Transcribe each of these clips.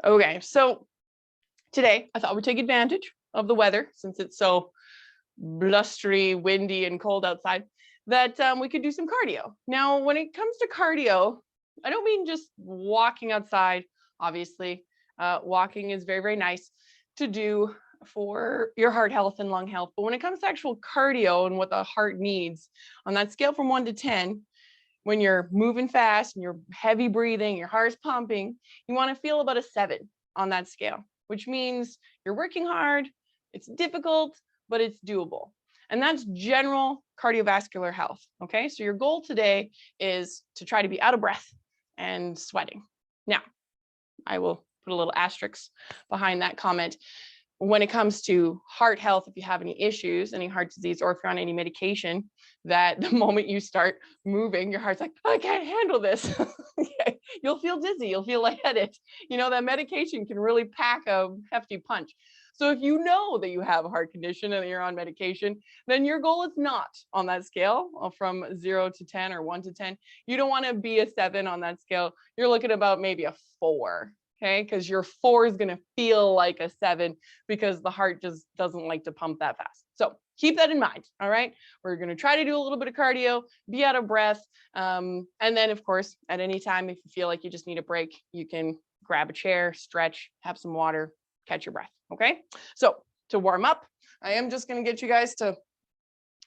Okay, so today I thought we'd take advantage of the weather since it's so blustery, windy, and cold outside that we could do some cardio. Now, when it comes to cardio, I don't mean just walking outside, obviously. Walking is very, very nice to do for your heart health and lung health. But when it comes to actual cardio and what the heart needs, on that scale from 1 to 10, when you're moving fast and you're heavy breathing, your heart's pumping, you want to feel about a 7 on that scale, which means you're working hard, it's difficult, but it's doable. And that's general cardiovascular health. Okay, so your goal today is to try to be out of breath and sweating. Now, I will put a little asterisk behind that comment. When it comes to heart health, if you have any issues, any heart disease, or if you're on any medication, that the moment you start moving, your heart's like, I can't handle this. You'll feel dizzy, you'll feel lightheaded. You know, that medication can really pack a hefty punch. So if you know that you have a heart condition and you're on medication, then your goal is not on that scale from 0 to 10 or 1 to 10. You don't want to be a 7 on that scale. You're looking about maybe a 4. Okay, because your 4 is going to feel like a 7 because the heart just doesn't like to pump that fast. So keep that in mind. All right, we're going to try to do a little bit of cardio, be out of breath. And then, of course, at any time, if you feel like you just need a break, you can grab a chair, stretch, have some water, catch your breath. Okay, so to warm up, I am just going to get you guys to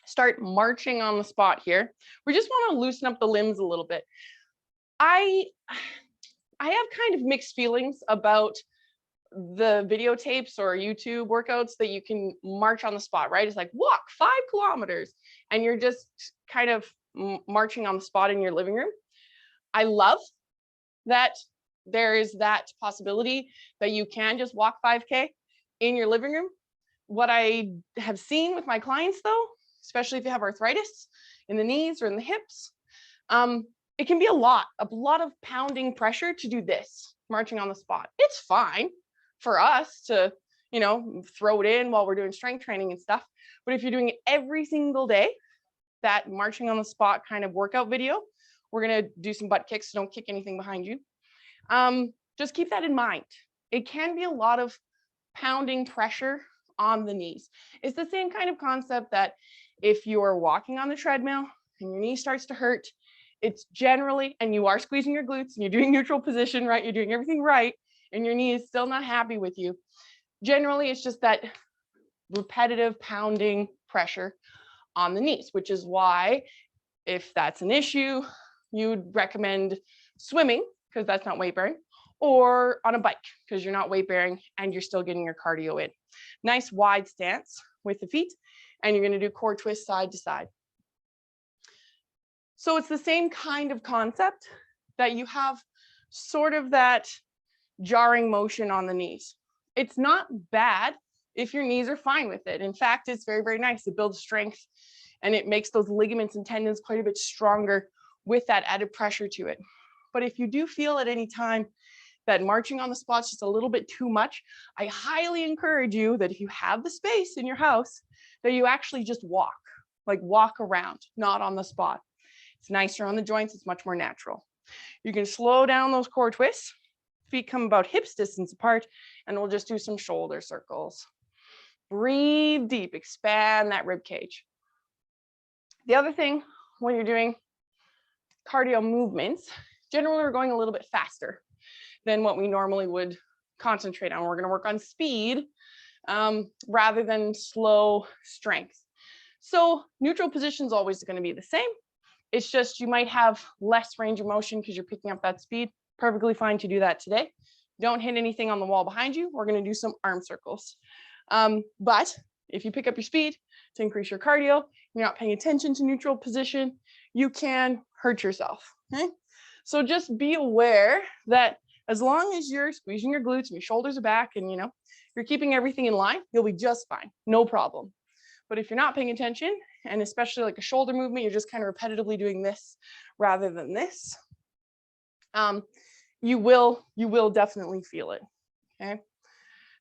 start marching on the spot here. We just want to loosen up the limbs a little bit. I have kind of mixed feelings about the videotapes or YouTube workouts that you can march on the spot, right? It's like walk 5 kilometers and you're just kind of marching on the spot in your living room. I love that there is that possibility that you can just walk 5K in your living room. What I have seen with my clients though, especially if you have arthritis in the knees or in the hips, it can be a lot of pounding pressure to do this, marching on the spot. It's fine for us to, you know, throw it in while we're doing strength training and stuff. But if you're doing it every single day, that marching on the spot kind of workout video, we're going to do some butt kicks. So don't kick anything behind you. Just keep that in mind. It can be a lot of pounding pressure on the knees. It's the same kind of concept that if you're walking on the treadmill and your knee starts to hurt, it's generally, and you are squeezing your glutes and you're doing neutral position, right? You're doing everything right, and your knee is still not happy with you. Generally, it's just that repetitive pounding pressure on the knees, which is why if that's an issue, you'd recommend swimming because that's not weight bearing, or on a bike because you're not weight bearing and you're still getting your cardio in. Nice wide stance with the feet, and you're going to do core twist side to side. So it's the same kind of concept that you have sort of that jarring motion on the knees. It's not bad if your knees are fine with it. In fact, it's very, very nice. It builds strength and it makes those ligaments and tendons quite a bit stronger with that added pressure to it. But if you do feel at any time that marching on the spot is just a little bit too much, I highly encourage you that if you have the space in your house, that you actually just walk, like walk around, not on the spot. It's nicer on the joints. It's much more natural. You can slow down those core twists. Feet come about hips distance apart, and we'll just do some shoulder circles. Breathe deep, expand that rib cage. The other thing when you're doing cardio movements, generally we're going a little bit faster than what we normally would concentrate on. We're going to work on speed rather than slow strength. So neutral position is always going to be the same. It's just you might have less range of motion because you're picking up that speed. Perfectly fine to do that today. Don't hit anything on the wall behind you. We're going to do some arm circles. But if you pick up your speed to increase your cardio, you're not paying attention to neutral position, you can hurt yourself. Okay? So just be aware that as long as you're squeezing your glutes and your shoulders are back and you're keeping everything in line, you'll be just fine. No problem. But if you're not paying attention, and especially like a shoulder movement, you're just kind of repetitively doing this rather than this, you will definitely feel it. Okay.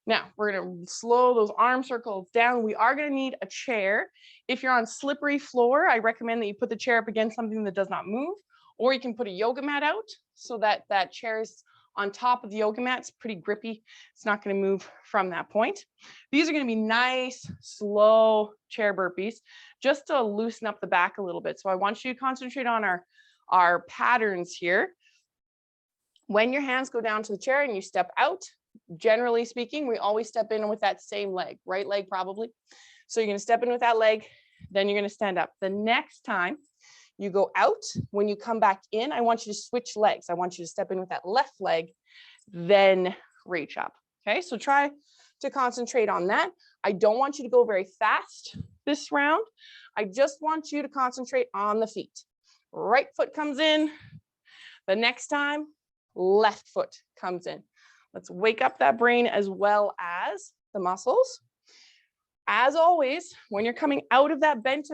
Now we're going to slow those arm circles down. We are going to need a chair. If you're on slippery floor, I recommend that you put the chair up against something that does not move, or you can put a yoga mat out so that that chair is on top of the yoga mat. It's pretty grippy. It's not going to move from that point. These are going to be nice, slow chair burpees just to loosen up the back a little bit. So I want you to concentrate on our patterns here. When your hands go down to the chair and you step out, generally speaking, we always step in with that same leg, right leg probably. So you're going to step in with that leg, then you're going to stand up. The next time you go out, when you come back in, I want you to switch legs. I want you to step in with that left leg, then reach up. Okay, so try to concentrate on that. I don't want you to go very fast this round. I just want you to concentrate on the feet. Right foot comes in. The next time, left foot comes in. Let's wake up that brain as well as the muscles. As always, when you're coming out of that bent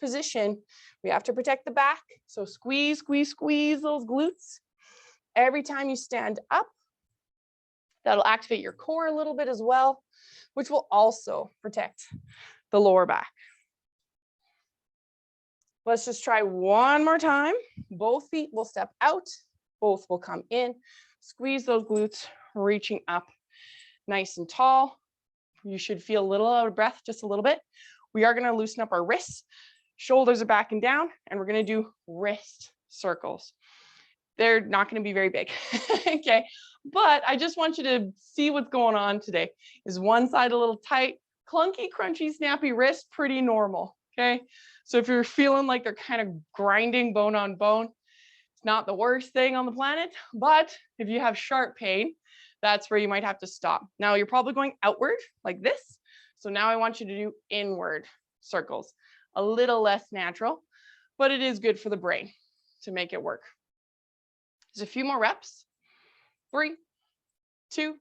position, we have to protect the back. So squeeze, squeeze, squeeze those glutes. Every time you stand up, that'll activate your core a little bit as well, which will also protect the lower back. Let's just try one more time. Both feet will step out, both will come in. Squeeze those glutes, reaching up nice and tall. You should feel a little out of breath, just a little bit. We are going to loosen up our wrists. Shoulders are back and down, and we're going to do wrist circles. They're not going to be very big, okay? But I just want you to see what's going on today. Is one side a little tight, clunky, crunchy, snappy wrist, pretty normal, okay? So if you're feeling like they're kind of grinding bone on bone, it's not the worst thing on the planet, but if you have sharp pain, that's where you might have to stop. Now you're probably going outward like this. So now I want you to do inward circles. A little less natural, but it is good for the brain to make it work. There's a few more reps. 3, 2,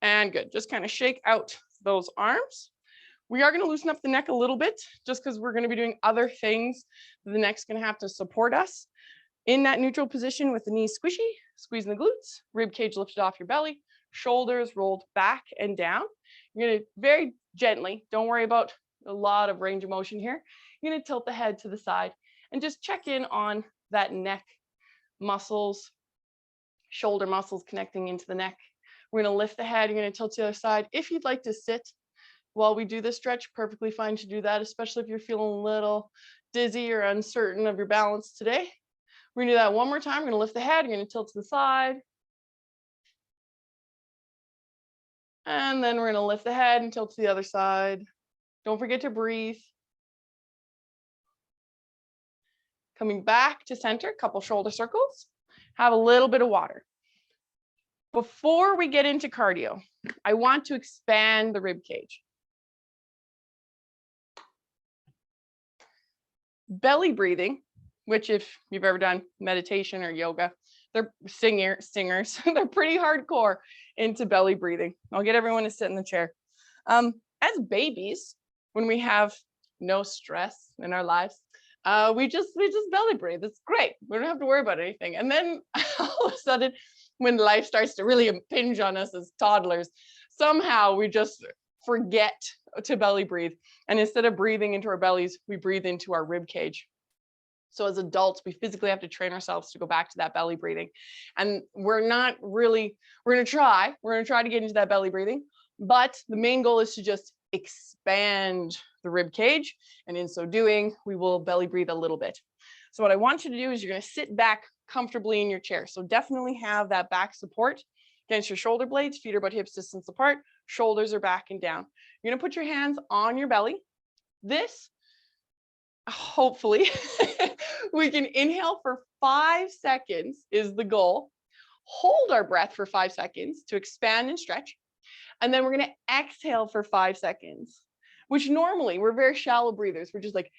and good. Just kind of shake out those arms. We are going to loosen up the neck a little bit just because we're going to be doing other things. The neck's going to have to support us. In that neutral position with the knees squishy, squeezing the glutes, rib cage lifted off your belly, shoulders rolled back and down. You're going to very gently, don't worry about a lot of range of motion here. You're going to tilt the head to the side and just check in on that neck muscles, shoulder muscles connecting into the neck. We're going to lift the head. You're going to tilt to the other side. If you'd like to sit while we do this stretch, perfectly fine to do that, especially if you're feeling a little dizzy or uncertain of your balance today. We're going to do that one more time. We're going to lift the head. You're going to tilt to the side. And then we're going to lift the head and tilt to the other side. Don't forget to breathe. Coming back to center, couple shoulder circles. Have a little bit of water. Before we get into cardio, I want to expand the rib cage. Belly breathing, which if you've ever done meditation or yoga, they're singers. They're pretty hardcore into belly breathing. I'll get everyone to sit in the chair. As babies, when we have no stress in our lives, we just belly breathe. It's great. We don't have to worry about anything. And then all of a sudden, when life starts to really impinge on us as toddlers, somehow we just forget to belly breathe. And instead of breathing into our bellies, we breathe into our rib cage. So as adults, we physically have to train ourselves to go back to that belly breathing. And we're going to try to get into that belly breathing, but the main goal is to just expand the rib cage. And in so doing, we will belly breathe a little bit. So what I want you to do is you're going to sit back comfortably in your chair. So definitely have that back support against your shoulder blades, feet are about hips distance apart, shoulders are back and down. You're going to put your hands on your belly. This, hopefully, we can inhale for 5 seconds is the goal. Hold our breath for 5 seconds to expand and stretch. And then we're going to exhale for 5 seconds, which normally we're very shallow breathers. We're just like,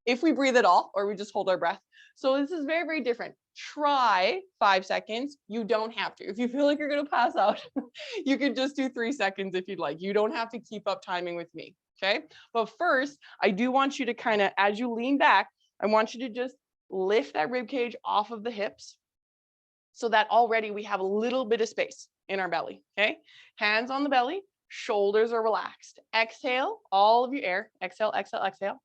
if we breathe at all, or we just hold our breath. So this is very, very different. Try 5 seconds. You don't have to. If you feel like you're going to pass out, you can just do 3 seconds if you'd like. You don't have to keep up timing with me. Okay. But first, I do want you to kind of, as you lean back, I want you to just lift that rib cage off of the hips so that already we have a little bit of space in our belly. Okay. Hands on the belly, shoulders are relaxed. Exhale all of your air. Exhale, exhale, exhale.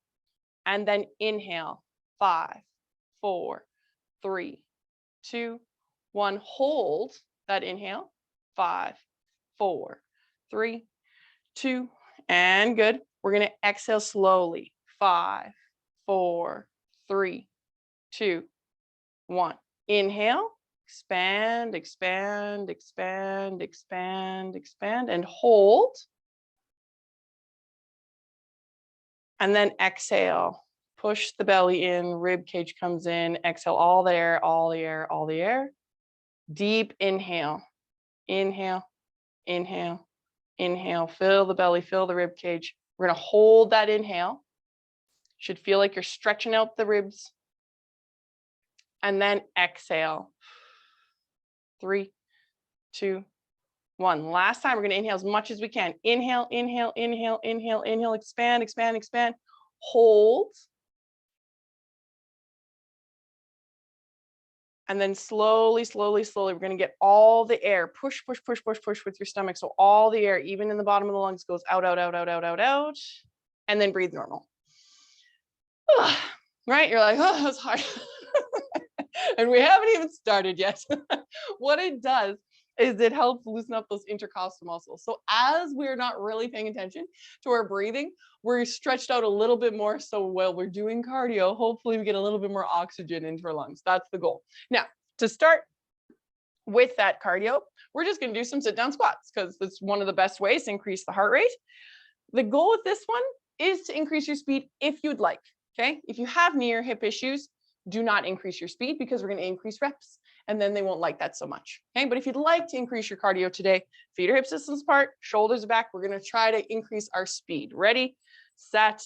And then inhale. 5, 4, 3, 2, 1. Hold that inhale. 5, 4, 3, 2, and good. We're going to exhale slowly. 5, 4, 3, 2, 1. Inhale, expand, expand, expand, expand, expand, and hold. And then exhale. Push the belly in, rib cage comes in, exhale all the air, all the air, all the air. Deep inhale, inhale, inhale, inhale, fill the belly, fill the rib cage. We're gonna hold that inhale. Should feel like you're stretching out the ribs. And then exhale. 3, 2, 1. Last time, we're gonna inhale as much as we can. Inhale, inhale, inhale, inhale, inhale, expand, expand, expand. Hold. And then slowly, slowly, slowly, we're going to get all the air. Push, push, push, push, push with your stomach. So all the air, even in the bottom of the lungs, goes out, out, out, out, out, out, out. And then breathe normal. Right? You're like, oh, that's hard. And we haven't even started yet. What it does is it helps loosen up those intercostal muscles. So as we're not really paying attention to our breathing, we're stretched out a little bit more. So while we're doing cardio, hopefully we get a little bit more oxygen into our lungs. That's the goal. Now, to start with that cardio, we're just going to do some sit down squats because it's one of the best ways to increase the heart rate. The goal with this one is to increase your speed if you'd like. Okay. If you have knee or hip issues, do not increase your speed because we're going to increase reps and then they won't like that so much. Okay. But if you'd like to increase your cardio today, feet or hip systems apart, shoulders back, we're going to try to increase our speed. Ready, set,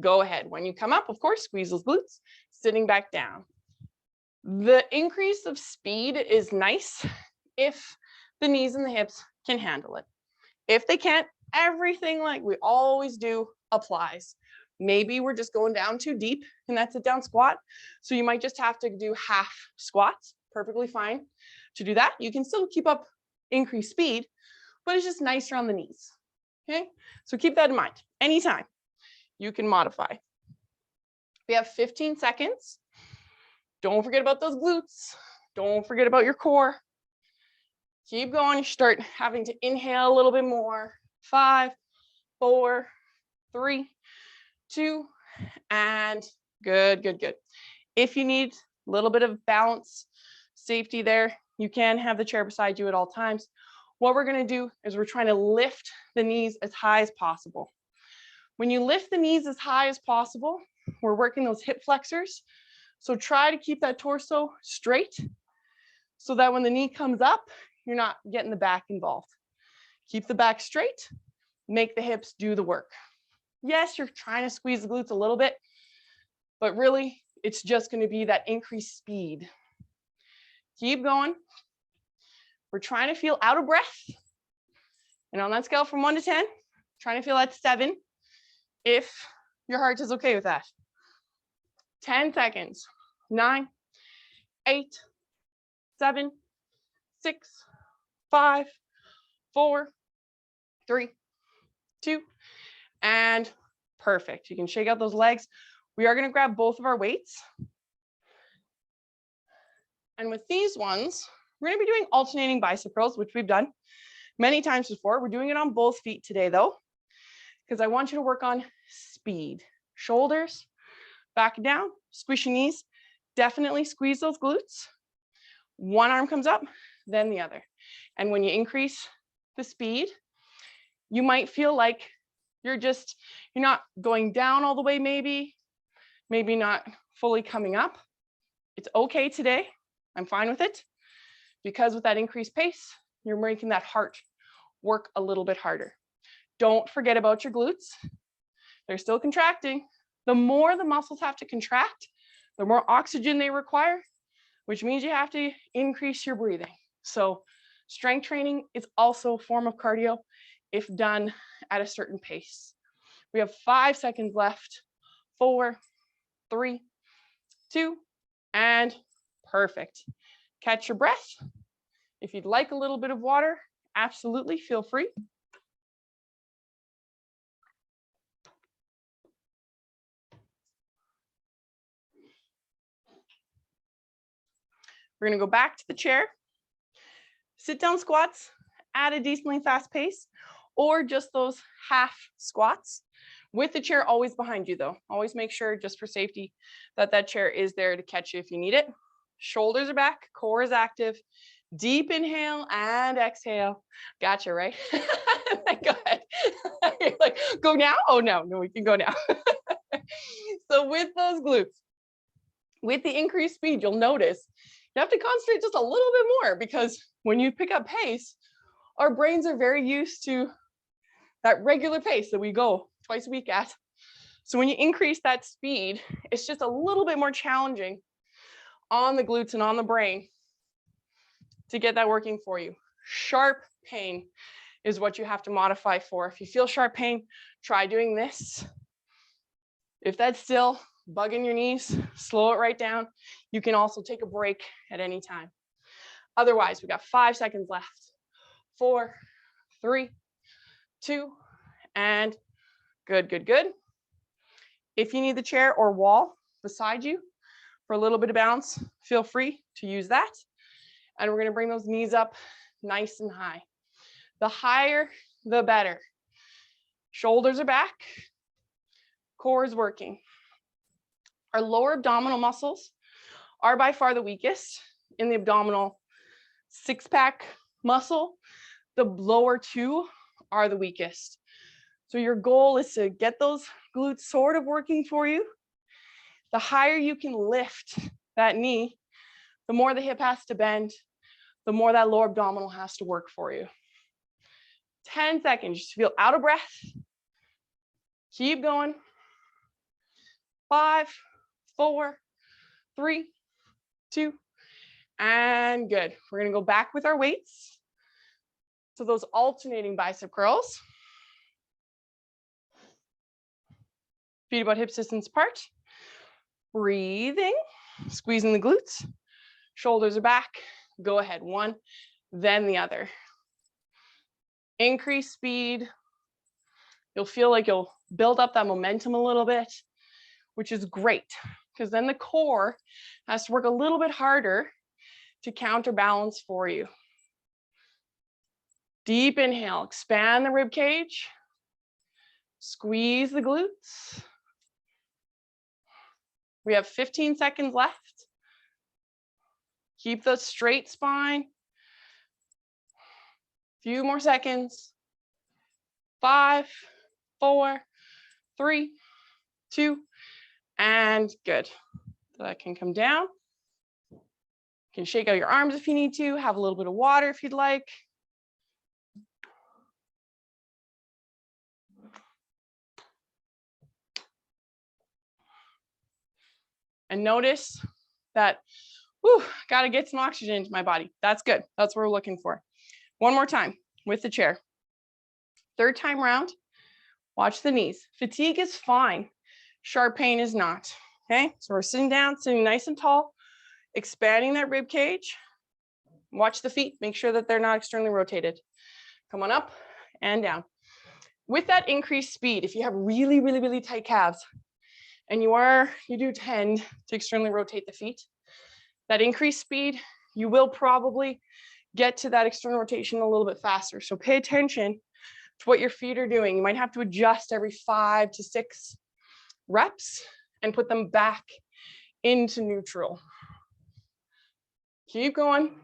go ahead. When you come up, of course, squeeze those glutes, sitting back down. The increase of speed is nice if the knees and the hips can handle it. If they can't, everything like we always do applies. Maybe we're just going down too deep in that sit down squat. So you might just have to do half squats, perfectly fine. To do that, you can still keep up increased speed, but it's just nicer on the knees. Okay, so keep that in mind. Anytime you can modify. We have 15 seconds. Don't forget about those glutes. Don't forget about your core. Keep going. You start having to inhale a little bit more. 5, 4, 3, 2, and good, good, good. If you need a little bit of balance, safety there, you can have the chair beside you at all times. What we're going to do is we're trying to lift the knees as high as possible. When you lift the knees as high as possible, we're working those hip flexors. So try to keep that torso straight so that when the knee comes up, you're not getting the back involved. Keep the back straight, make the hips do the work. Yes, you're trying to squeeze the glutes a little bit, but really it's just going to be that increased speed. Keep going. We're trying to feel out of breath. And on that scale from 1 to 10, trying to feel at 7 if your heart is okay with that. 10 seconds. 9, 8, 7, 6, 5, 4, 3, 2, and perfect. You can shake out those legs. We are going to grab both of our weights. And with these ones, we're going to be doing alternating bicep curls, which we've done many times before. We're doing it on both feet today, though, because I want you to work on speed. Shoulders, back down, squish your knees. Definitely squeeze those glutes. One arm comes up, then the other. And when you increase the speed, you might feel like you're not going down all the way, maybe not fully coming up. It's okay today. I'm fine with it. Because with that increased pace, you're making that heart work a little bit harder. Don't forget about your glutes. They're still contracting. The more the muscles have to contract, the more oxygen they require, which means you have to increase your breathing. So strength training is also a form of cardio if done at a certain pace. We have 5 seconds left. 4, 3, 2, and perfect. Catch your breath. If you'd like a little bit of water, absolutely feel free. We're going to go back to the chair. sit down squats at a decently fast pace, or just those half squats with the chair always behind you though. Always make sure, just for safety, that that chair is there to catch you if you need it. Shoulders are back, core is active. Deep inhale and exhale. Gotcha, right? Go ahead. You're like, go now? Oh, no, we can go now. So with those glutes, with the increased speed, you'll notice you have to concentrate just a little bit more, because when you pick up pace, our brains are very used to that regular pace that we go twice a week at. So when you increase that speed, it's just a little bit more challenging on the glutes and on the brain to get that working for you. Sharp pain is what you have to modify for. If you feel sharp pain, try doing this. If that's still bugging your knees, slow it right down. You can also take a break at any time. Otherwise, we got 5 seconds left. 4, 3, 2, and good, good, good. If you need the chair or wall beside you for a little bit of balance, feel free to use that. And we're going to bring those knees up nice and high. The higher, the better. Shoulders are back. Core is working. Our lower abdominal muscles are by far the weakest. In the abdominal six-pack muscle, the lower two are the weakest. So your goal is to get those glutes sort of working for you. The higher you can lift that knee, the more the hip has to bend, the more that lower abdominal has to work for you. 10 seconds, just feel out of breath. Keep going. 5, 4, 3, 2, and good. We're gonna go back with our weights. So those alternating bicep curls. Feet about hip distance apart. Breathing, squeezing the glutes. Shoulders are back. Go ahead, one, then the other. Increase speed. You'll feel like you'll build up that momentum a little bit, which is great, because then the core has to work a little bit harder to counterbalance for you. Deep inhale, expand the rib cage. Squeeze the glutes. We have 15 seconds left. Keep the straight spine. Few more seconds. 5, 4, 3, 2, and good. So that can come down. You can shake out your arms if you need to. Have a little bit of water if you'd like. And notice that, got to get some oxygen into my body. That's good. That's what we're looking for. One more time with the chair. Third time round, watch the knees. Fatigue is fine. Sharp pain is not. Okay, so we're sitting down, sitting nice and tall, expanding that rib cage. Watch the feet, make sure that they're not externally rotated. Come on up and down. With that increased speed, if you have really, really, really tight calves, and you do tend to externally rotate the feet, that increased speed, you will probably get to that external rotation a little bit faster. So pay attention to what your feet are doing. You might have to adjust every 5 to 6 reps and put them back into neutral. Keep going.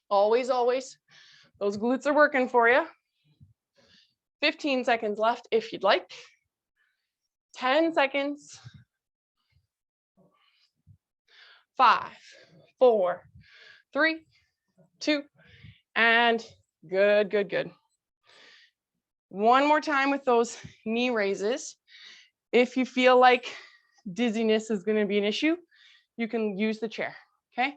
Always, always. Those glutes are working for you. 15 seconds left if you'd like. 10 seconds. 5, 4, 3, 2, and good, good, good. One more time with those knee raises. If you feel like dizziness is going to be an issue, you can use the chair, okay?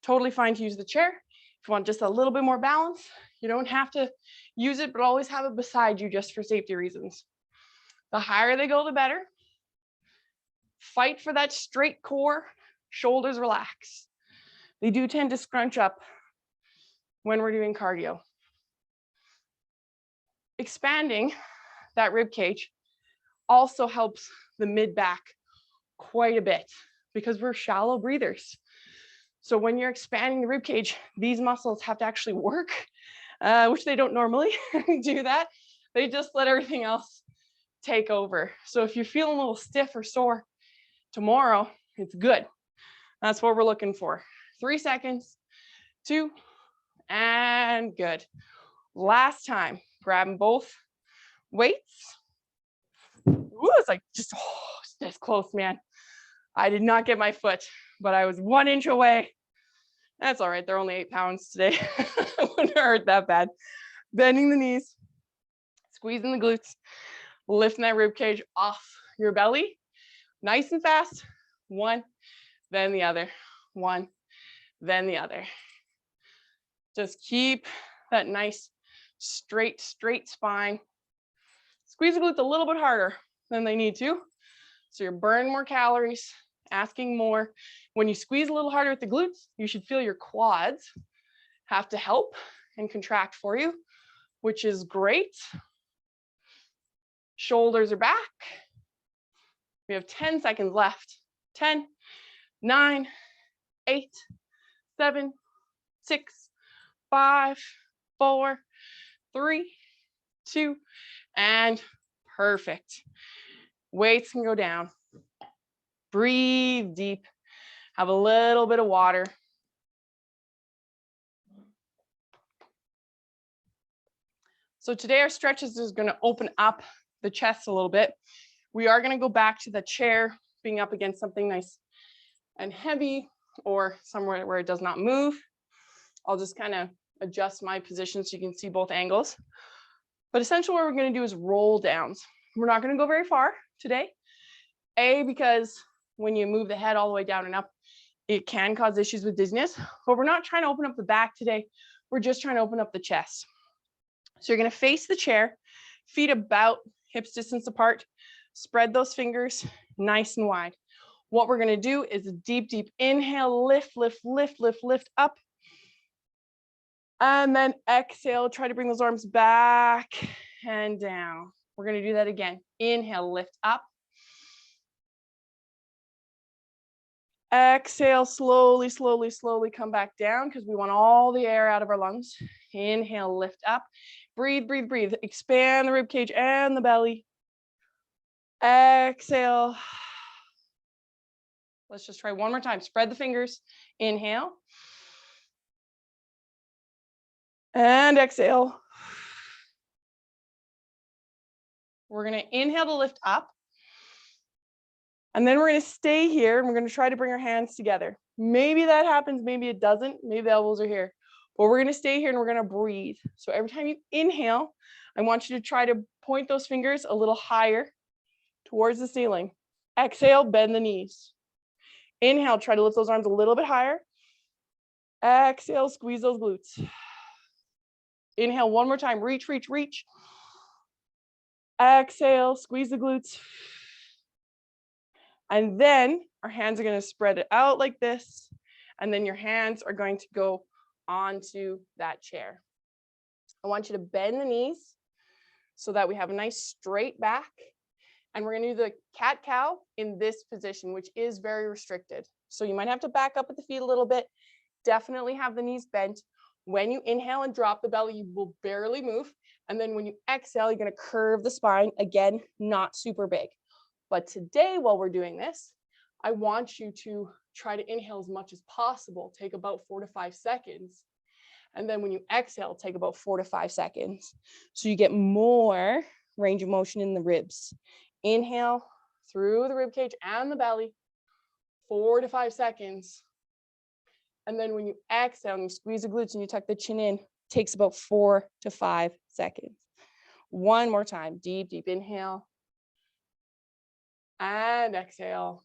Totally fine to use the chair. If you want just a little bit more balance, you don't have to use it, but always have it beside you just for safety reasons. The higher they go, the better. Fight for that straight core, shoulders relax. They do tend to scrunch up when we're doing cardio. Expanding that rib cage also helps the mid back quite a bit because we're shallow breathers. So when you're expanding the rib cage, these muscles have to actually work, which they don't normally do that. They just let everything else take over. So if you're feeling a little stiff or sore tomorrow, it's good. That's what we're looking for. 3 seconds, 2, and good. Last time, grabbing both weights. Ooh, it's like just this close, man. I did not get my foot, but I was 1 inch away. That's all right. They're only 8 pounds today. It wouldn't hurt that bad. Bending the knees, squeezing the glutes, lifting that rib cage off your belly. Nice and fast. 1, then the other. 1, then the other. Just keep that nice straight spine. Squeeze the glutes a little bit harder than they need to. So you're burning more calories, asking more. When you squeeze a little harder with the glutes, you should feel your quads have to help and contract for you, which is great. Shoulders are back. We have 10 seconds left. 10, 9, 8, 7, 6, 5, 4, 3, 2, and perfect. Weights can go down. Breathe deep. Have a little bit of water. So today our stretches is going to open up the chest a little bit. We are going to go back to the chair, being up against something nice and heavy or somewhere where it does not move. I'll just kind of adjust my position so you can see both angles. But essentially what we're going to do is roll downs. We're not going to go very far today. Because when you move the head all the way down and up, it can cause issues with dizziness. But we're not trying to open up the back today. We're just trying to open up the chest. So you're going to face the chair, feet about hips distance apart. Spread those fingers nice and wide. What we're going to do is a deep inhale, lift up. And then exhale, try to bring those arms back and down. We're going to do that again. Inhale, lift up. Exhale, slowly come back down because we want all the air out of our lungs. Inhale, lift up. Breathe. Expand the rib cage and the belly. Exhale. Let's just try one more time. Spread the fingers. Inhale. And exhale. We're going to inhale to lift up. And then we're going to stay here and we're going to try to bring our hands together. Maybe that happens, maybe it doesn't. Maybe the elbows are here. But we're going to stay here and we're going to breathe. So every time you inhale, I want you to try to point those fingers a little higher towards the ceiling. Exhale, bend the knees. Inhale, try to lift those arms a little bit higher. Exhale, squeeze those glutes. Inhale one more time, reach. Exhale, squeeze the glutes. And then our hands are going to spread it out like this. And then your hands are going to go onto that chair. I want you to bend the knees so that we have a nice straight back. And we're going to do the cat-cow in this position, which is very restricted. So you might have to back up at the feet a little bit. Definitely have the knees bent. When you inhale and drop the belly, you will barely move. And then when you exhale, you're going to curve the spine. Again, not super big. But today, while we're doing this, I want you to try to inhale as much as possible. Take about 4 to 5 seconds. And then when you exhale, take about 4 to 5 seconds. So you get more range of motion in the ribs. Inhale through the rib cage and the belly, 4 to 5 seconds. And then when you exhale and you squeeze the glutes and you tuck the chin in, it takes about 4 to 5 seconds. One more time, deep inhale. And exhale.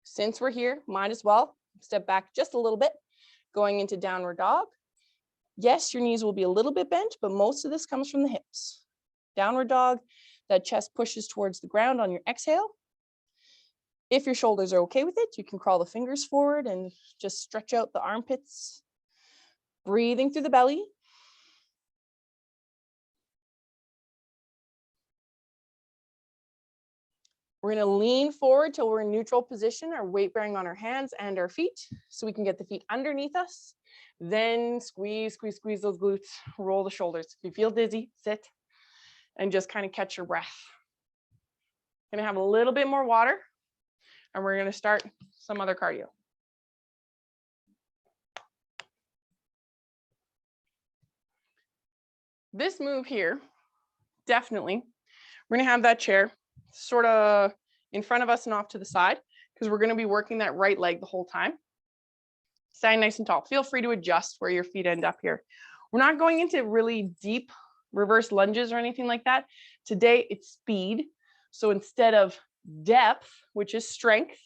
Since we're here, might as well step back just a little bit, going into downward dog. Yes, your knees will be a little bit bent, but most of this comes from the hips. Downward dog, that chest pushes towards the ground on your exhale. If your shoulders are okay with it, you can crawl the fingers forward and just stretch out the armpits. Breathing through the belly. We're going to lean forward till we're in neutral position, our weight bearing on our hands and our feet, so we can get the feet underneath us. Then squeeze, squeeze, squeeze those glutes, roll the shoulders. If you feel dizzy, sit and just kind of catch your breath. Going to have a little bit more water, and we're going to start some other cardio. This move here, definitely, we're going to have that chair sort of in front of us and off to the side, because we're going to be working that right leg the whole time. Stand nice and tall. Feel free to adjust where your feet end up here. We're not going into really deep reverse lunges or anything like that. Today it's speed. So instead of depth, which is strength,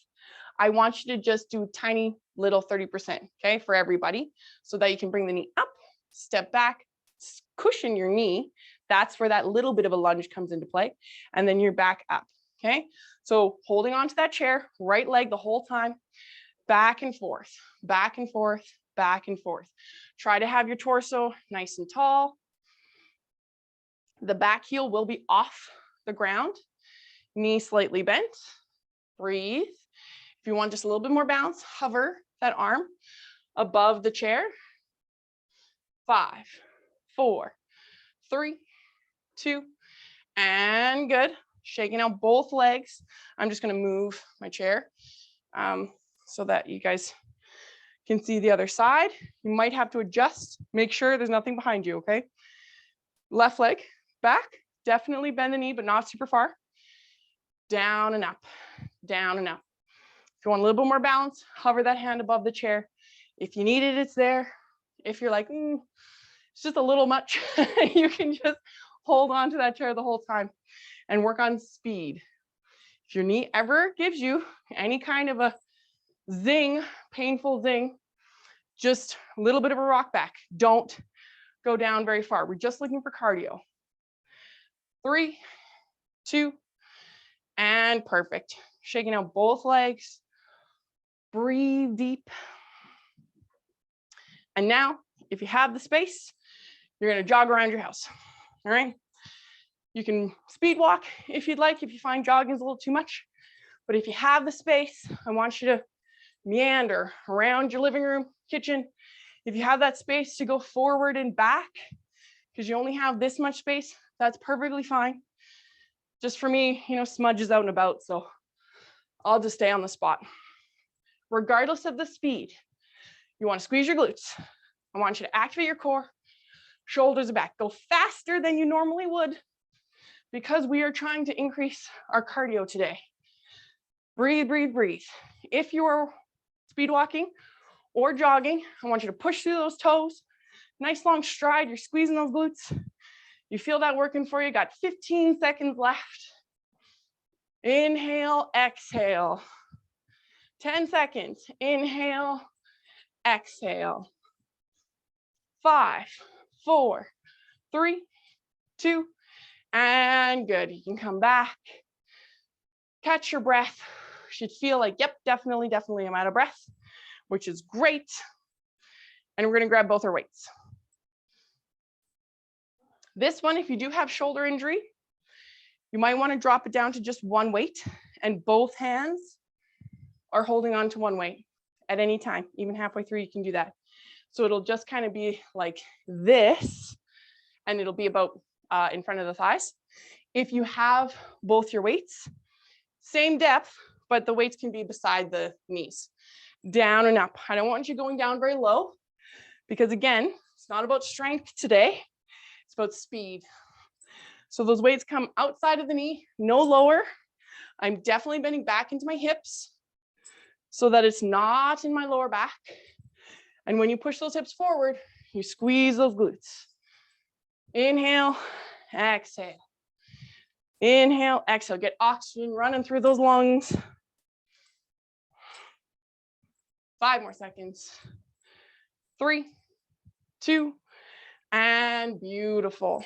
I want you to just do tiny little 30%, okay, for everybody, so that you can bring the knee up, step back, cushion your knee. That's where that little bit of a lunge comes into play. And then you're back up, okay? So holding onto that chair, right leg the whole time, back and forth, back and forth, back and forth. Try to have your torso nice and tall. The back heel will be off the ground, knee slightly bent. Breathe. If you want just a little bit more bounce, hover that arm above the chair. 5, 4, 3, 2, and good. Shaking out both legs. I'm just going to move my chair so that you guys can see the other side. You might have to adjust. Make sure there's nothing behind you, okay? Left leg back. Definitely bend the knee, but not super far. Down and up, down and up. If you want a little bit more balance, hover that hand above the chair. If you need it, it's there. If you're like, it's just a little much, you can just hold on to that chair the whole time and work on speed. If your knee ever gives you any kind of a zing, painful zing, just a little bit of a rock back. Don't go down very far. We're just looking for cardio. 3, 2, and perfect. Shaking out both legs. Breathe deep. And now, if you have the space, you're going to jog around your house. All right. You can speed walk if you'd like, if you find jogging is a little too much. But if you have the space, I want you to meander around your living room, kitchen. If you have that space to go forward and back, because you only have this much space, that's perfectly fine. Just for me, smudge is out and about, so I'll just stay on the spot. Regardless of the speed, you want to squeeze your glutes. I want you to activate your core, shoulders are back. Go faster than you normally would, because we are trying to increase our cardio today. Breathe, breathe, breathe. If you're speed walking or jogging, I want you to push through those toes. Nice long stride, you're squeezing those glutes. You feel that working for you. Got 15 seconds left. Inhale, exhale. 10 seconds. Inhale, exhale. 5, 4, 3, 2, and good. You can come back. Catch your breath. Should feel like, yep, definitely I'm out of breath, which is great. And we're going to grab both our weights. This one, if you do have shoulder injury, you might want to drop it down to just one weight, and both hands are holding on to one weight at any time. Even halfway through, you can do that. So it'll just kind of be like this, and it'll be about in front of the thighs. If you have both your weights, same depth, but the weights can be beside the knees. Down and up. I don't want you going down very low, because again, it's not about strength today. It's about speed. So those weights come outside of the knee, no lower. I'm definitely bending back into my hips so that it's not in my lower back. And when you push those hips forward, you squeeze those glutes. Inhale, exhale. Inhale, exhale. Get oxygen running through those lungs. 5 more seconds. 3, 2, and beautiful.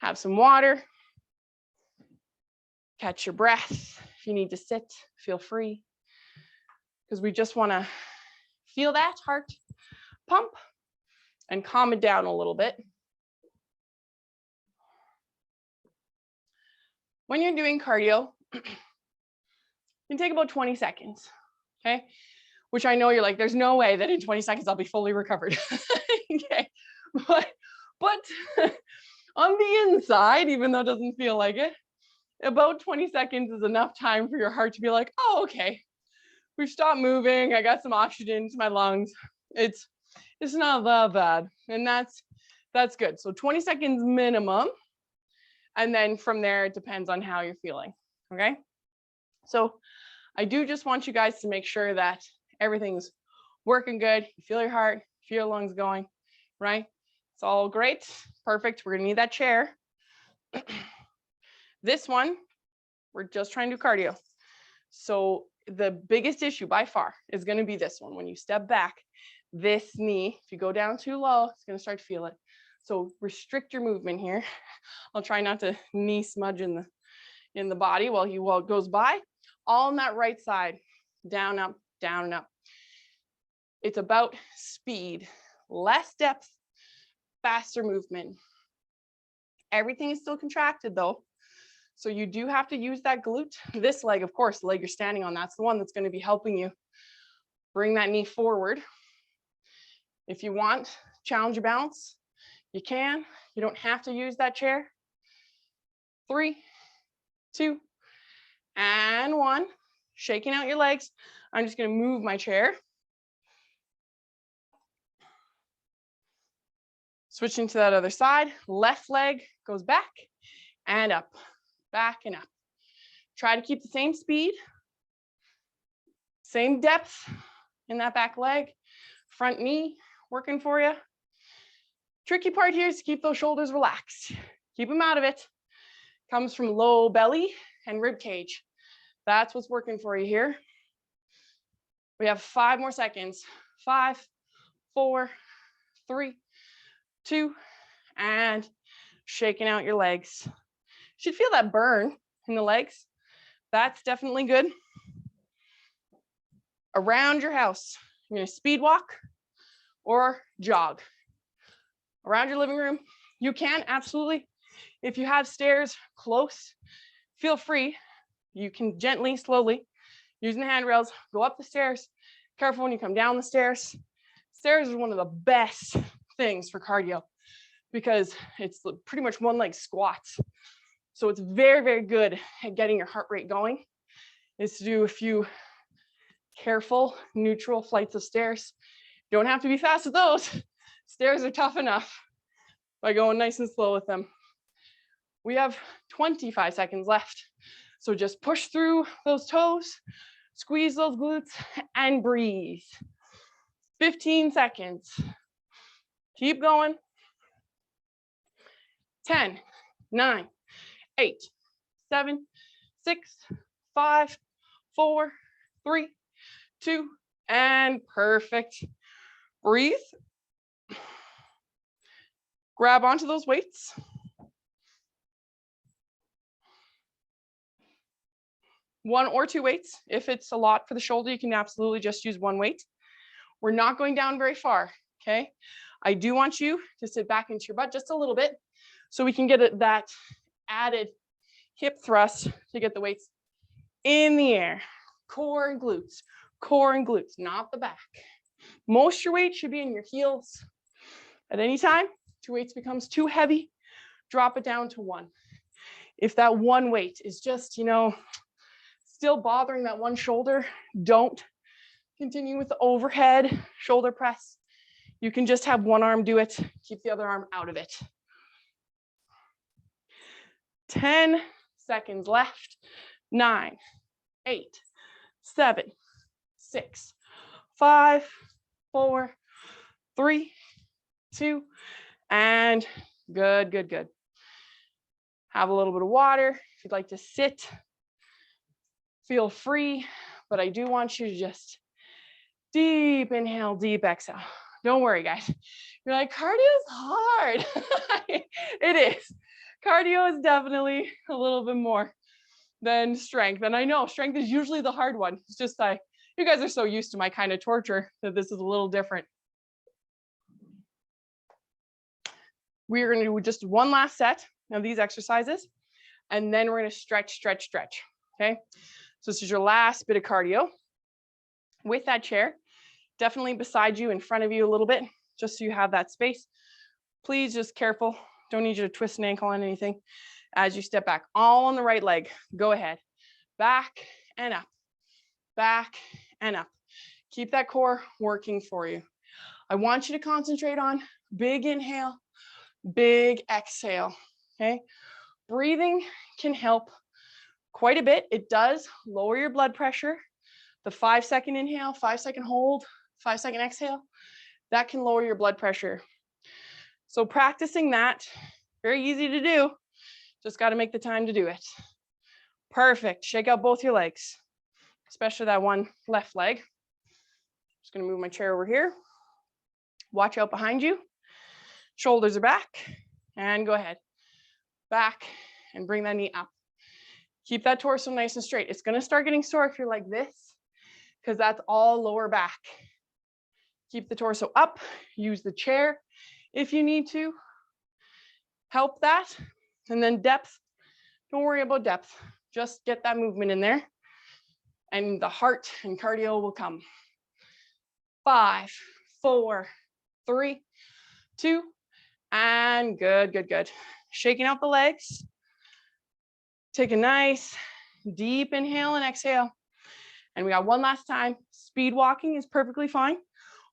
Have some water. Catch your breath. If you need to sit, feel free. Because we just want to feel that heart pump and calm it down a little bit. When you're doing cardio, it can take about 20 seconds, okay? Which I know you're like, there's no way that in 20 seconds I'll be fully recovered. Okay, but on the inside, even though it doesn't feel like it, about 20 seconds is enough time for your heart to be like, oh, okay, we've stopped moving. I got some oxygen to my lungs. It's not that bad. And that's good. So 20 seconds minimum. And then from there, it depends on how you're feeling. Okay. So I do just want you guys to make sure that everything's working good. You feel your heart, feel your lungs going, right? It's all great. Perfect. We're going to need that chair. This one, we're just trying to do cardio. So the biggest issue by far is going to be this one. When you step back, this knee, if you go down too low, it's going to start to feel it. So restrict your movement here. I'll try not to knee smudge in the body while it goes by. All on that right side, down, up, down, and up. It's about speed, less depth, faster movement. Everything is still contracted though. So you do have to use that glute. This leg, of course, the leg you're standing on, that's the one that's going to be helping you bring that knee forward. If you want, challenge your balance, you can. You don't have to use that chair. 3, 2, and 1. Shaking out your legs. I'm just going to move my chair. Switching to that other side. Left leg goes back and up, back and up. Try to keep the same speed, same depth in that back leg. Front knee working for you. Tricky part here is to keep those shoulders relaxed. Keep them out of it. Comes from low belly and rib cage. That's what's working for you here. We have 5 more seconds. 5, 4, 3, 2, and shaking out your legs. You should feel that burn in the legs. That's definitely good. Around your house, you're going to speed walk or jog. Around your living room, you can absolutely. If you have stairs close, feel free. You can gently, slowly, using the handrails, go up the stairs. Careful when you come down the stairs. Stairs are one of the best things for cardio because it's pretty much one leg squats. So it's very, very good at getting your heart rate going, is to do a few careful, neutral flights of stairs. You don't have to be fast with those. Stairs are tough enough by going nice and slow with them. We have 25 seconds left. So just push through those toes, squeeze those glutes, and breathe. 15 seconds. Keep going. 10, 9, 8, 7, 6, 5, 4, 3, 2, and perfect. Breathe. Grab onto those weights. One or two weights. If it's a lot for the shoulder, you can absolutely just use one weight. We're not going down very far, okay? I do want you to sit back into your butt just a little bit so we can get that added hip thrust to get the weights in the air. Core and glutes, not the back. Most of your weight should be in your heels. At any time, 2 weights becomes too heavy, drop it down to 1. If that one weight is just, still bothering that one shoulder, don't continue with the overhead shoulder press. You can just have one arm do it, keep the other arm out of it. 10 seconds left. 9, 8, 7, 6, 5, 4, 3, 2, and good, good, good. Have a little bit of water. If you'd like to sit, feel free, but I do want you to just deep inhale, deep exhale. Don't worry, guys. You're like, cardio is hard. It is. Cardio is definitely a little bit more than strength. And I know strength is usually the hard one. It's just you guys are so used to my kind of torture that this is a little different. We are going to do just one last set of these exercises. And then we're going to stretch, stretch, stretch. Okay. So this is your last bit of cardio with that chair, definitely beside you, in front of you a little bit, just so you have that space. Please just careful. Don't need you to twist an ankle on anything. As you step back, all on the right leg, go ahead. Back and up, back and up. Keep that core working for you. I want you to concentrate on big inhale, big exhale, okay? Breathing can help quite a bit. It does lower your blood pressure. The 5-second inhale, 5-second hold, 5-second exhale, that can lower your blood pressure. So practicing that, very easy to do. Just got to make the time to do it. Perfect. Shake out both your legs, especially that one left leg. Just going to move my chair over here. Watch out behind you. Shoulders are back. And go ahead. Back and bring that knee up. Keep that torso nice and straight. It's going to start getting sore if you're like this, because that's all lower back. Keep the torso up. Use the chair if you need to. Help that. And then depth. Don't worry about depth. Just get that movement in there. And the heart and cardio will come. 5, 4, 3, 2, and good, good, good. Shaking out the legs. Take a nice deep inhale and exhale. And we got one last time. Speed walking is perfectly fine,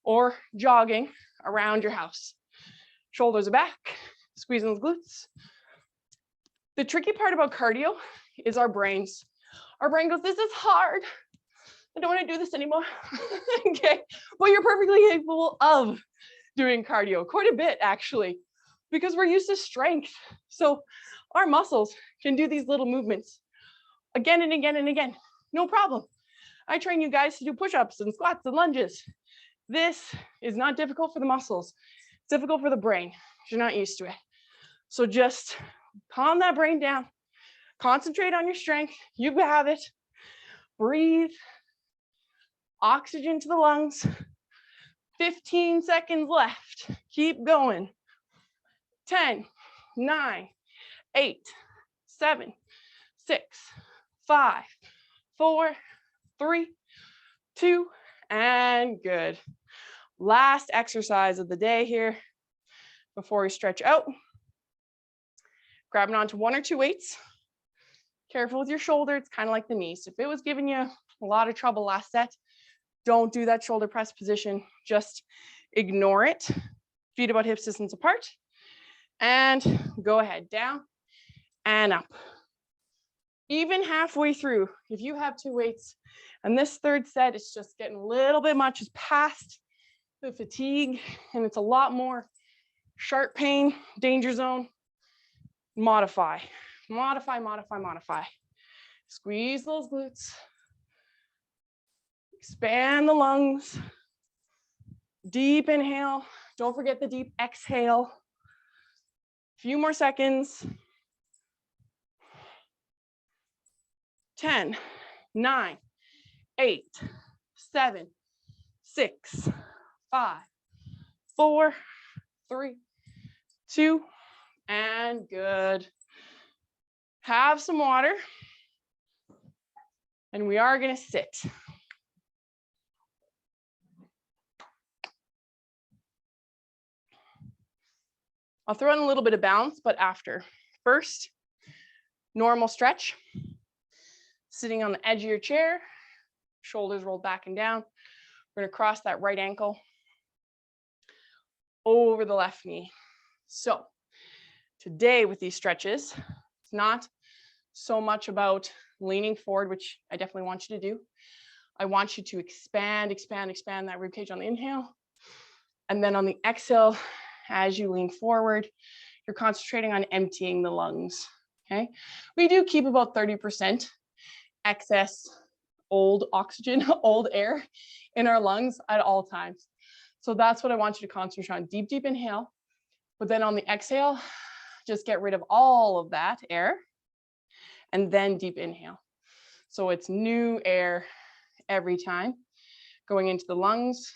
or jogging around your house. Shoulders are back, squeezing those glutes. The tricky part about cardio is our brains. Our brain goes, this is hard. I don't want to do this anymore. Okay, but you're perfectly capable of doing cardio, quite a bit actually, because we're used to strength. So our muscles can do these little movements again and again and again, no problem. I train you guys to do push-ups and squats and lunges. This is not difficult for the muscles. It's difficult for the brain. You're not used to it. So just calm that brain down. Concentrate on your strength. You have it. Breathe. Oxygen to the lungs. 15 seconds left. Keep going. 10, 9, 8, 7, 6, 5, 4, 3, 2, and good. Last exercise of the day here before we stretch out. Grabbing onto 1 or 2 weights. Careful with your shoulder. It's kind of like the knees. If it was giving you a lot of trouble last set, don't do that shoulder press position. Just ignore it. Feet about hip distance apart. And go ahead, down and up. Even halfway through, if you have 2 weights, and this third set is just getting a little bit much, it's past the fatigue, and it's a lot more sharp pain, danger zone, modify, modify, modify, modify. Squeeze those glutes. Expand the lungs. Deep inhale. Don't forget the deep exhale. Few more seconds. 10, 9, 8, 7, 6, 5, 4, 3, 2, and good. Have some water. And we are going to sit. I'll throw in a little bit of balance, but after. First, normal stretch. Sitting on the edge of your chair, shoulders rolled back and down. We're going to cross that right ankle over the left knee. So today with these stretches, it's not so much about leaning forward, which I definitely want you to do. I want you to expand, expand, expand that ribcage on the inhale. And then on the exhale, as you lean forward, you're concentrating on emptying the lungs, okay? We do keep about 30% excess old oxygen, old air in our lungs at all times. So that's what I want you to concentrate on. Deep, deep inhale. But then on the exhale, just get rid of all of that air and then deep inhale. So it's new air every time going into the lungs.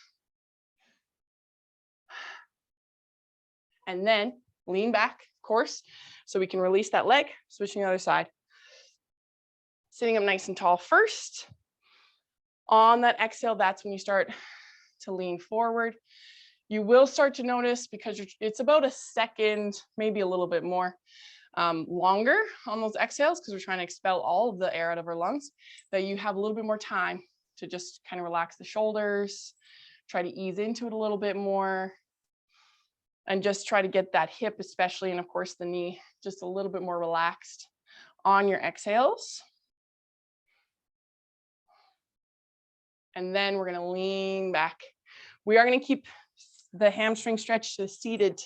And then lean back, course. So we can release that leg, switching the other side. Sitting up nice and tall first. On that exhale, that's when you start to lean forward. You will start to notice, because it's about a second, maybe a little bit more longer on those exhales, because we're trying to expel all of the air out of our lungs, that you have a little bit more time to just kind of relax the shoulders, try to ease into it a little bit more, and just try to get that hip especially, and of course the knee, just a little bit more relaxed on your exhales. And then we're going to lean back. We are going to keep the hamstring stretch to seated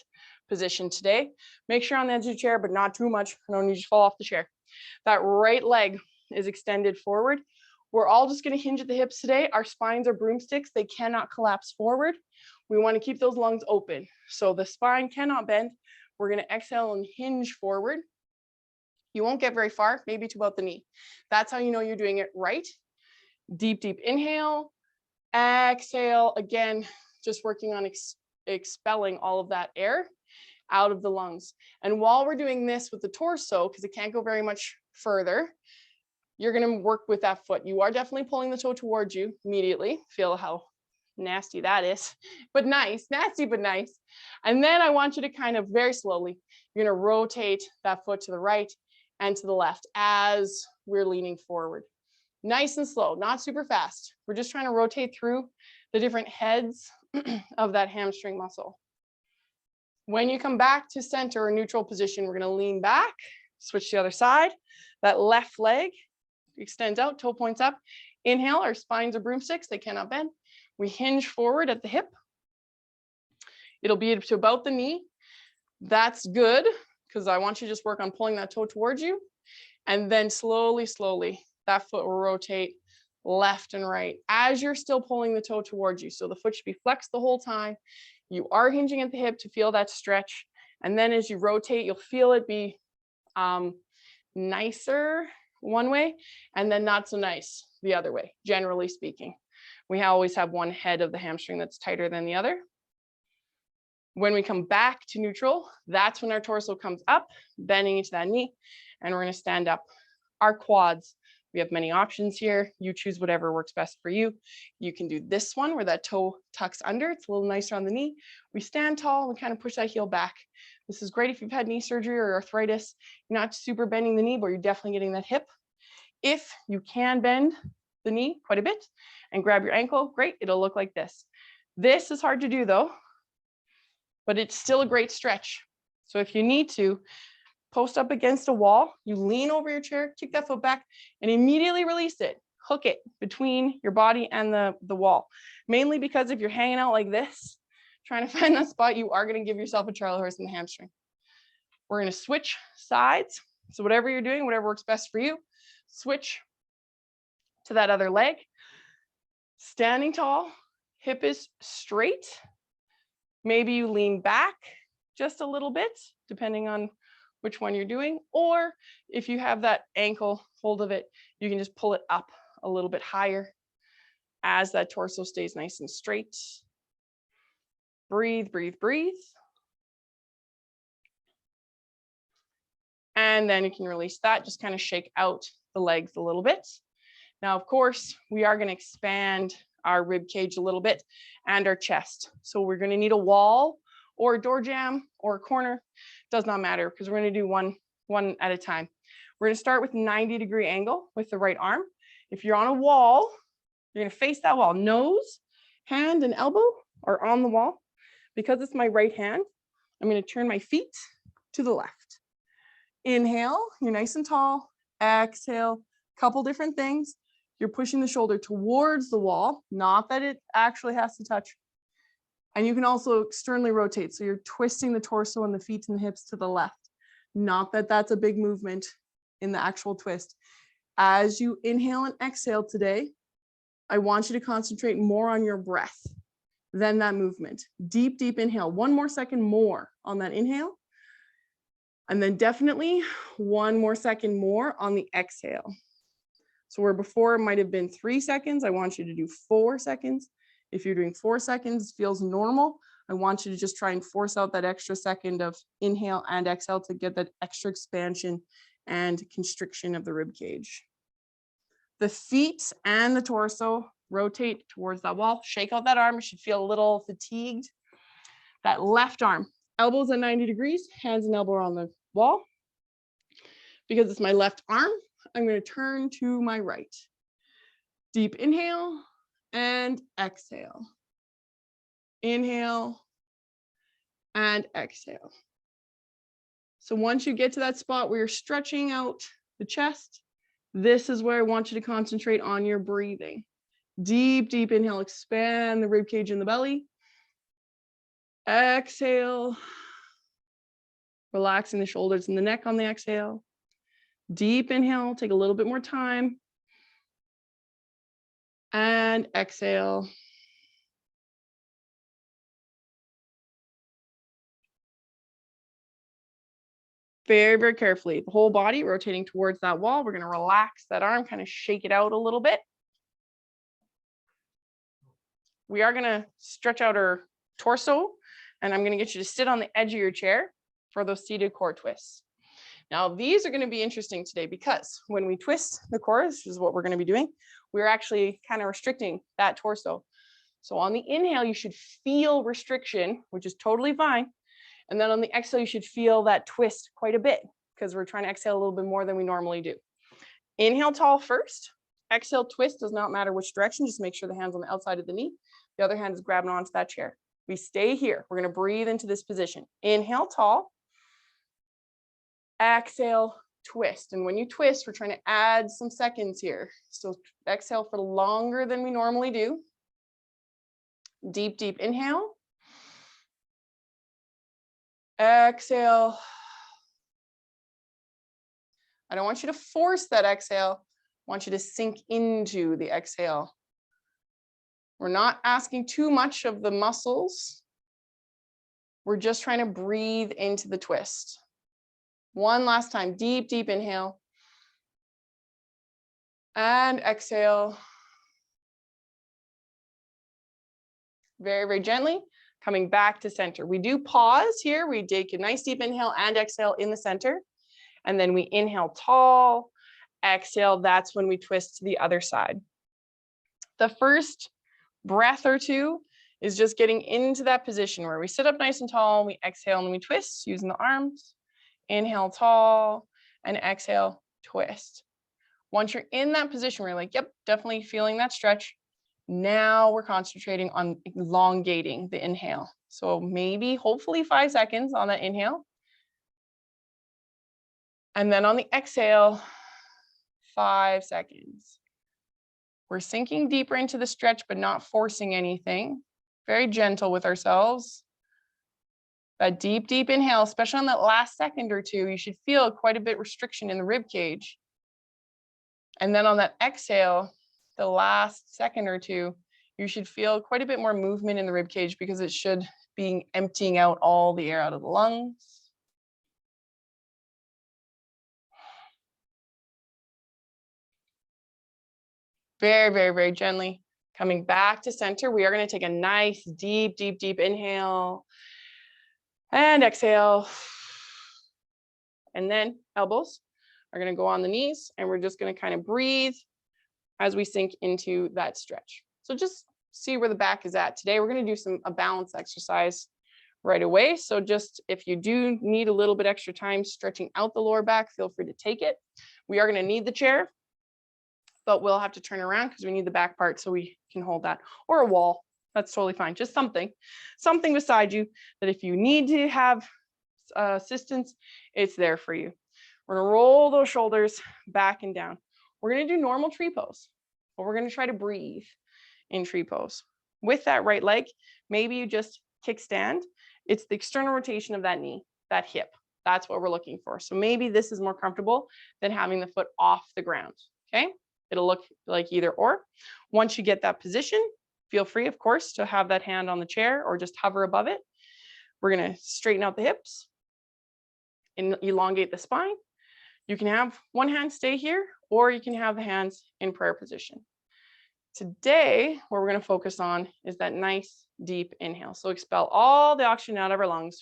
position today. Make sure on the edge of the chair, but not too much. I don't need you to fall off the chair. That right leg is extended forward. We're all just going to hinge at the hips today. Our spines are broomsticks. They cannot collapse forward. We want to keep those lungs open. So the spine cannot bend. We're going to exhale and hinge forward. You won't get very far, maybe to about the knee. That's how you know you're doing it right. Deep, deep inhale, exhale. Again, just working on expelling all of that air out of the lungs. And while we're doing this with the torso, because it can't go very much further, you're going to work with that foot. You are definitely pulling the toe towards you immediately. Feel how nasty that is, but nice, nasty, but nice. And then I want you to kind of very slowly, you're going to rotate that foot to the right and to the left as we're leaning forward. Nice and slow, not super fast. We're just trying to rotate through the different heads of that hamstring muscle. When you come back to center or neutral position, we're going to lean back, switch to the other side. That left leg extends out, toe points up. Inhale, our spines are broomsticks, they cannot bend. We hinge forward at the hip. It'll be to about the knee. That's good, because I want you to just work on pulling that toe towards you. And then slowly, slowly, that foot will rotate left and right as you're still pulling the toe towards you. So the foot should be flexed the whole time. You are hinging at the hip to feel that stretch. And then as you rotate, you'll feel it be nicer one way and then not so nice the other way, generally speaking. We always have one head of the hamstring that's tighter than the other. When we come back to neutral, that's when our torso comes up, bending into that knee, and we're going to stand up. Our quads, we have many options here. You choose whatever works best for you. You can do this one where that toe tucks under. It's a little nicer on the knee. We stand tall and kind of push that heel back. This is great if you've had knee surgery or arthritis. You're not super bending the knee, but you're definitely getting that hip. If you can bend the knee quite a bit and grab your ankle, great. It'll look like this. This is hard to do though, but it's still a great stretch. So if you need to, post up against a wall, you lean over your chair, kick that foot back, and immediately release it. Hook it between your body and the wall. Mainly because if you're hanging out like this, trying to find that spot, you are going to give yourself a Charlie horse in the hamstring. We're going to switch sides. So whatever you're doing, whatever works best for you, switch to that other leg. Standing tall, hip is straight. Maybe you lean back just a little bit, depending on which one you're doing, or if you have that ankle hold of it, you can just pull it up a little bit higher as that torso stays nice and straight. Breathe, breathe, breathe. And then you can release that, just kind of shake out the legs a little bit. Now, of course, we are going to expand our rib cage a little bit and our chest. So we're going to need a wall or a door jamb or a corner. Does not matter, because we're going to do one at a time. We're going to start with 90-degree angle with the right arm. If you're on a wall, you're going to face that wall. Nose, hand, and elbow are on the wall. Because it's my right hand, I'm going to turn my feet to the left. Inhale, you're nice and tall. Exhale, couple different things. You're pushing the shoulder towards the wall, not that it actually has to touch. And you can also externally rotate. So you're twisting the torso and the feet and the hips to the left. Not that that's a big movement in the actual twist. As you inhale and exhale today, I want you to concentrate more on your breath than that movement. Deep, deep inhale. One more second more on that inhale. And then definitely one more second more on the exhale. So where before it might have been 3 seconds, I want you to do 4 seconds. If you're doing 4 seconds, it feels normal. I want you to just try and force out that extra second of inhale and exhale to get that extra expansion and constriction of the rib cage. The feet and the torso rotate towards that wall. Shake out that arm. You should feel a little fatigued. That left arm, elbows at 90 degrees, hands and elbow on the wall. Because it's my left arm, I'm going to turn to my right. Deep inhale and exhale. Inhale and exhale. So once you get to that spot where you're stretching out the chest, this is where I want you to concentrate on your breathing. Deep, deep inhale, expand the rib cage in the belly. Exhale, relaxing the shoulders and the neck on the exhale. Deep inhale, take a little bit more time. And exhale. Very, very carefully. The whole body rotating towards that wall. We're going to relax that arm, kind of shake it out a little bit. We are going to stretch out our torso, and I'm going to get you to sit on the edge of your chair for those seated core twists. Now, these are going to be interesting today because when we twist the core, which is what we're going to be doing, we're actually kind of restricting that torso. So on the inhale, you should feel restriction, which is totally fine. And then on the exhale, you should feel that twist quite a bit because we're trying to exhale a little bit more than we normally do. Inhale tall first. Exhale twist, does not matter which direction. Just make sure the hand's on the outside of the knee. The other hand is grabbing onto that chair. We stay here. We're going to breathe into this position. Inhale tall. Exhale twist. And when you twist, we're trying to add some seconds here. So exhale for longer than we normally do. Deep, deep inhale. Exhale. I don't want you to force that exhale. I want you to sink into the exhale. We're not asking too much of the muscles. We're just trying to breathe into the twist. One last time, deep, deep inhale. And exhale. Very, very gently. Coming back to center. We do pause here. We take a nice deep inhale and exhale in the center. And then we inhale tall, exhale. That's when we twist to the other side. The first breath or two is just getting into that position where we sit up nice and tall, we exhale and we twist using the arms. Inhale tall and exhale, twist. Once you're in that position where you're like, yep, definitely feeling that stretch. Now we're concentrating on elongating the inhale. So maybe, hopefully 5 seconds on that inhale. And then on the exhale, 5 seconds. We're sinking deeper into the stretch, but not forcing anything. Very gentle with ourselves. That deep, deep inhale, especially on that last second or two, you should feel quite a bit restriction in the rib cage. And then on that exhale, the last second or two, you should feel quite a bit more movement in the rib cage because it should be emptying out all the air out of the lungs. Very, very, very gently coming back to center. We are going to take a nice deep, deep, deep inhale and exhale. And then elbows are going to go on the knees and we're just going to kind of breathe as we sink into that stretch. So just see where the back is at. Today, we're going to do a balance exercise right away. So just if you do need a little bit extra time stretching out the lower back, feel free to take it. We are going to need the chair, but we'll have to turn around because we need the back part so we can hold that, or a wall. That's totally fine. Just something beside you that if you need to have assistance, it's there for you. We're going to roll those shoulders back and down. We're going to do normal tree pose, but we're going to try to breathe in tree pose. With that right leg, maybe you just kickstand. It's the external rotation of that knee, that hip. That's what we're looking for. So maybe this is more comfortable than having the foot off the ground, okay? It'll look like either or. Once you get that position, feel free, of course, to have that hand on the chair or just hover above it. We're going to straighten out the hips and elongate the spine. You can have one hand stay here, or you can have the hands in prayer position. Today, what we're going to focus on is that nice deep inhale. So expel all the oxygen out of our lungs.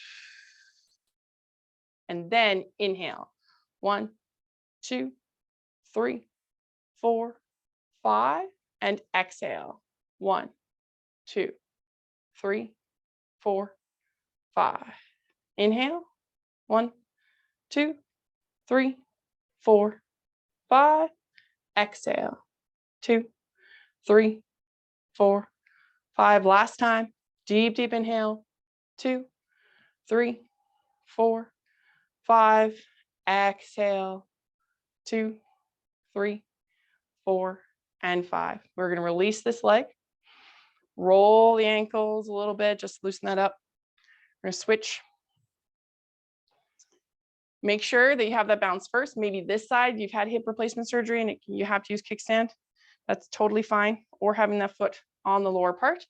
And then inhale. 1, 2, 3, 4, 5. And exhale. 1, 2, 3, 4, 5. Inhale. 1, 2, 3, 4, 5. Exhale. 2, 3, 4, 5. Last time. Deep, deep inhale. 2, 3, 4, 5. Exhale. 2, 3, 4, and 5. We're going to release this leg. Roll the ankles a little bit. Just loosen that up. We're going to switch. Make sure that you have that balance first. Maybe this side, you've had hip replacement surgery and you have to use kickstand. That's totally fine. Or having that foot on the lower part.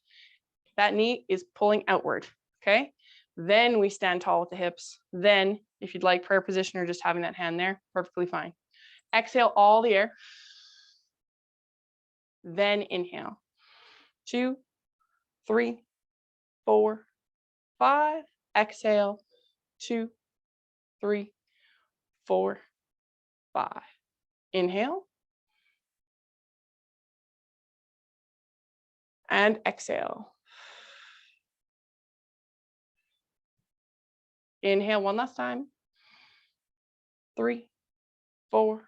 That knee is pulling outward, okay? Then we stand tall with the hips. Then, if you'd like prayer position or just having that hand there, perfectly fine. Exhale all the air. Then inhale. 2, 3, 4, 5. Exhale. 2, 3, 4, 5. Inhale. And exhale. Inhale one last time. 3, 4,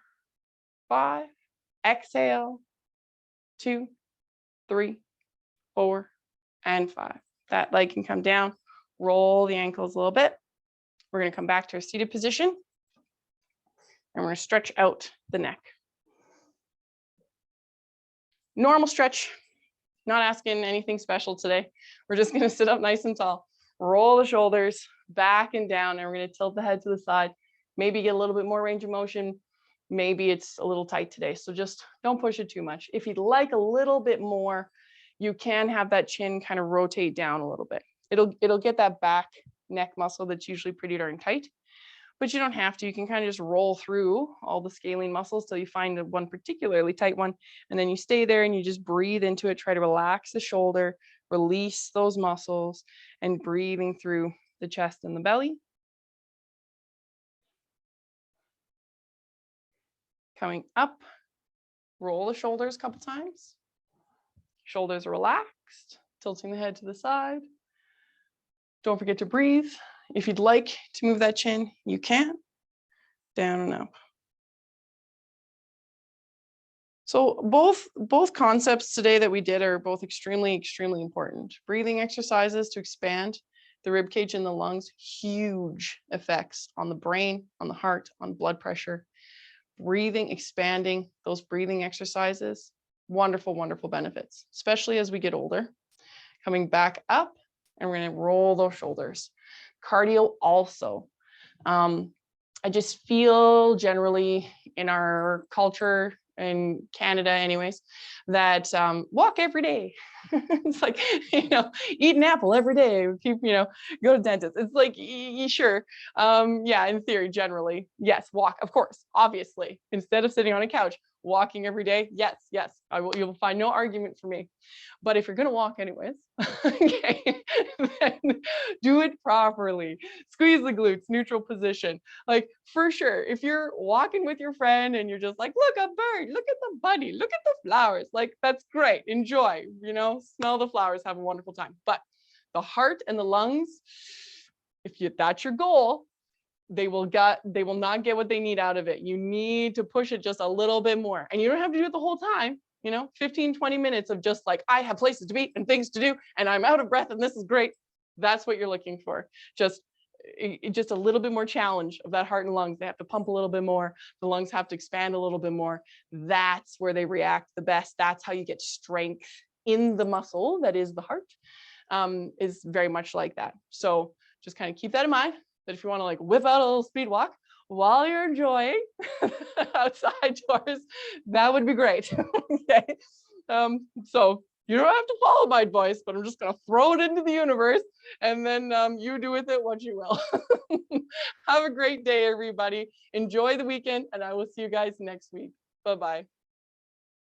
5. Exhale. 2, 3, 4, and 5. That leg can come down. Roll the ankles a little bit. We're going to come back to a seated position. And we're going to stretch out the neck. Normal stretch. Not asking anything special today. We're just going to sit up nice and tall. Roll the shoulders back and down, and we're going to tilt the head to the side. Maybe get a little bit more range of motion. Maybe it's a little tight today, so just don't push it too much. If you'd like a little bit more, you can have that chin kind of rotate down a little bit. It'll get that back neck muscle that's usually pretty darn tight, but you don't have to. You can kind of just roll through all the scalene muscles till you find one particularly tight one, and then you stay there and you just breathe into it. Try to relax the shoulder, release those muscles, and breathing through the chest and the belly. Coming up, roll the shoulders a couple times. Shoulders are relaxed, tilting the head to the side. Don't forget to breathe. If you'd like to move that chin, you can. Down and up. So both concepts today that we did are both extremely, extremely important. Breathing exercises to expand the rib cage and the lungs, huge effects on the brain, on the heart, on blood pressure. Breathing, expanding those breathing exercises, wonderful, wonderful benefits, especially as we get older. Coming back up, and we're going to roll those shoulders. Cardio also. I just feel generally in our culture, in Canada anyways, that walk every day. It's like, eat an apple every day, keep, go to dentist. It's like, sure. Yeah, in theory, generally, yes, walk, of course, obviously, instead of sitting on a couch, walking every day. Yes, you'll find no argument for me. But if you're going to walk anyways, okay, then do it properly. Squeeze the glutes, neutral position. Like, for sure, if you're walking with your friend and you're just like, look, a bird, look at the bunny, look at the flowers, like, that's great. Enjoy, smell the flowers, have a wonderful time. But the heart and the lungs, that's your goal, they will not get what they need out of it. You need to push it just a little bit more. And you don't have to do it the whole time, 15, 20 minutes of just like, I have places to be and things to do, and I'm out of breath, and this is great. That's what you're looking for. Just a little bit more challenge of that heart and lungs. They have to pump a little bit more. The lungs have to expand a little bit more. That's where they react the best. That's how you get strength in the muscle that is the heart, is very much like that. So just kind of keep that in mind, that if you want to like whip out a little speed walk while you're enjoying outside doors, that would be great. Okay. So you don't have to follow my advice, but I'm just going to throw it into the universe, and then you do with it what you will. Have a great day, everybody. Enjoy the weekend, and I will see you guys next week. Bye-bye.